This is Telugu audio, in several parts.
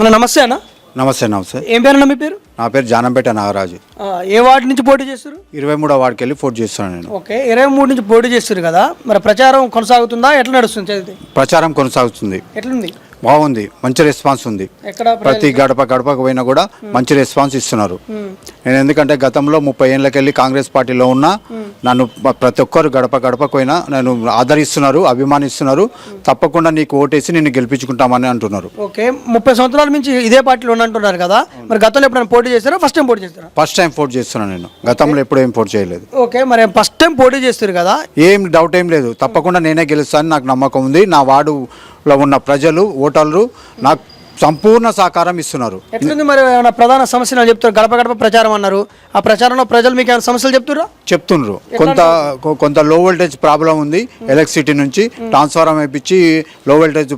నమస్తే అన్న. నమస్తే నమస్తే. ఏం పేరన్నా మీ పేరు? నా పేరు జానంపేట నాగరాజు. ఏ వార్డు నుంచి పోటీ చేస్తారు? 23వ వార్డుకి వెళ్ళి పోటీ చేస్తున్నాను నేను. ఓకే, 23 నుంచి పోటీ చేస్తారు కదా, మరి ప్రచారం కొనసాగుతుందా? ఎట్లా నడుస్తుంది చదివితే? ప్రచారం కొనసాగుతుంది. ఎట్లుంది? బాగుంది, మంచి రెస్పాన్స్ ఉంది. ఎక్కడ ప్రతి గడపకు పోయినా కూడా మంచి రెస్పాన్స్ ఇస్తున్నారు. నేను ఎందుకంటే గతంలో 30 ఏళ్ళకెళ్ళి కాంగ్రెస్ పార్టీలో ఉన్నా, నన్ను ప్రతి ఒక్కరు గడపకు పోయినా నన్ను ఆదరిస్తున్నారు, అభిమానిస్తున్నారు. తప్పకుండా నీకు ఓటేసి నిన్ను గెలిపించుకుంటామని అంటున్నారు. ఓకే, 30 సంవత్సరాల నుంచి ఇదే పార్టీలో ఉన్నట్టున్నారు కదా, మరి గతంలో ఎప్పుడైనా పోటీ చేస్తారా? ఫస్ట్ టైం పోటీ చేస్తారా? ఫస్ట్ టైం పోటీ చేస్తున్నాను నేను. గతంలో ఎప్పుడు ఏం పోటీ చేయలేదు. ఓకే, మరి ఫస్ట్ టైం పోటీ చేస్తారు కదా, ఏం డౌట్ ఏం లేదు. తప్పకుండా నేనే గెలుస్తాను, నాకు నమ్మకం ఉంది. నా వార్డులో ఉన్న ప్రజలు, ఓటర్లు నాకు సంపూర్ణ సహకారం ఇస్తున్నారు. ఎట్లుంది మరి? ఏమైనా ప్రధాన సమస్యలు చెప్తారు? గడప ప్రచారం అన్నారు, ఆ ప్రచారంలో ప్రజలు మీకు ఏమైనా సమస్యలు చెప్తున్నారు. కొంత లో వోల్టేజ్ ప్రాబ్లం ఉంది. ఎలక్ట్రిసిటీ నుంచి ట్రాన్స్ఫార్మర్ వేయించి లో వోల్టేజ్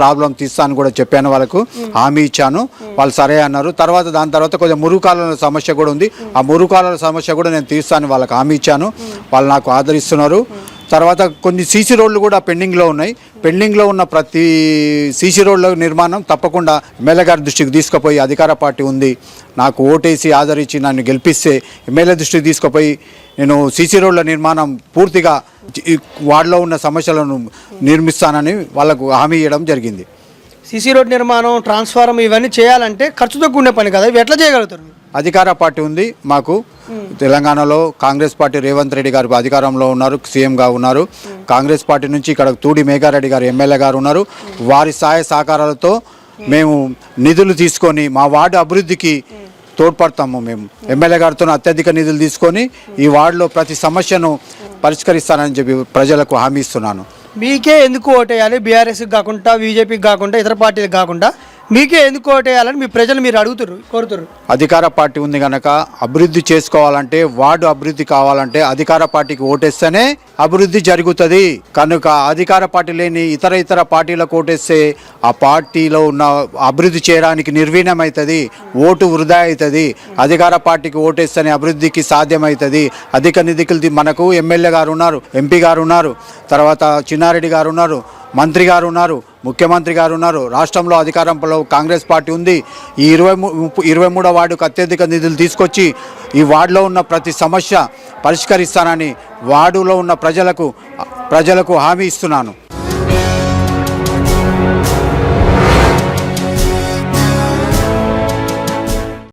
ప్రాబ్లం తీస్తాను కూడా చెప్పాను, వాళ్ళకు హామీ ఇచ్చాను. వాళ్ళు సరే అన్నారు. దాని తర్వాత కొంచెం మురుగుకాలువల సమస్య కూడా ఉంది. ఆ మురుగుకాలువల సమస్య కూడా నేను తీస్తాను వాళ్ళకి హామీ ఇచ్చాను. వాళ్ళు నాకు ఆదరిస్తున్నారు. తర్వాత కొన్ని సీసీ రోడ్లు కూడా పెండింగ్లో ఉన్నాయి. పెండింగ్లో ఉన్న ప్రతి సీసీ రోడ్ల నిర్మాణం తప్పకుండా ఎమ్మెల్యే గారి దృష్టికి తీసుకుపోయి, అధికార పార్టీ ఉంది, నాకు ఓటేసి ఆదరించి నన్ను గెలిపిస్తే ఎమ్మెల్యే దృష్టికి తీసుకుపోయి నేను సీసీ రోడ్ల నిర్మాణం పూర్తిగా వార్డులో ఉన్న సమస్యలను నిర్మిస్తానని వాళ్ళకు హామీ ఇవ్వడం జరిగింది. సీసీ రోడ్ నిర్మాణం, ట్రాన్స్ఫార్మర్ ఇవన్నీ చేయాలంటే ఖర్చుతో కూడిన పని కదా, ఇవి ఎట్లా చేయగలుగుతారు? అధికార పార్టీ ఉంది మాకు. తెలంగాణలో కాంగ్రెస్ పార్టీ రేవంత్ రెడ్డి గారు అధికారంలో ఉన్నారు, సీఎంగా ఉన్నారు. కాంగ్రెస్ పార్టీ నుంచి ఇక్కడ తూడి మేఘారెడ్డి గారు ఎమ్మెల్యే గారు ఉన్నారు. వారి సహాయ సహకారాలతో మేము నిధులు తీసుకొని మా వార్డు అభివృద్ధికి తోడ్పడతాము. మేము ఎమ్మెల్యే గారితో అత్యధిక నిధులు తీసుకొని ఈ వార్డులో ప్రతి సమస్యను పరిష్కరిస్తానని చెప్పి ప్రజలకు హామీ ఇస్తున్నాను. మీకే ఎందుకు ఓటేయాలి? బీఆర్ఎస్కి కాకుండా, బీజేపీకి కాకుండా, ఇతర పార్టీలకు కాకుండా మీకే ఎందుకు ఓటేయాలని మీ ప్రజలు మీరు కోరుతున్నారు? అధికార పార్టీ ఉంది కనుక అభివృద్ధి చేసుకోవాలంటే, వార్డు అభివృద్ధి కావాలంటే అధికార పార్టీకి ఓటేస్తేనే అభివృద్ధి జరుగుతుంది. కనుక అధికార పార్టీ లేని ఇతర పార్టీలకు ఓటేస్తే ఆ పార్టీలో ఉన్న అభివృద్ధి చేయడానికి నిర్వీణమవుతుంది, ఓటు వృధా అవుతుంది. అధికార పార్టీకి ఓటేస్తేనే అభివృద్ధికి సాధ్యమవుతుంది. అధిక నిధులు మనకు ఎమ్మెల్యే గారు ఉన్నారు, ఎంపీ గారు ఉన్నారు, తర్వాత చిన్నారెడ్డి గారు ఉన్నారు, మంత్రి గారు ఉన్నారు, ముఖ్యమంత్రి గారు ఉన్నారు. రాష్ట్రంలో అధికారంలో కాంగ్రెస్ పార్టీ ఉంది. ఈ 23వ వార్డుకు అత్యధిక నిధులు తీసుకొచ్చి ఈ వార్డులో ఉన్న ప్రతి సమస్య పరిష్కరిస్తానని వార్డులో ఉన్న ప్రజలకు హామీ ఇస్తున్నాను.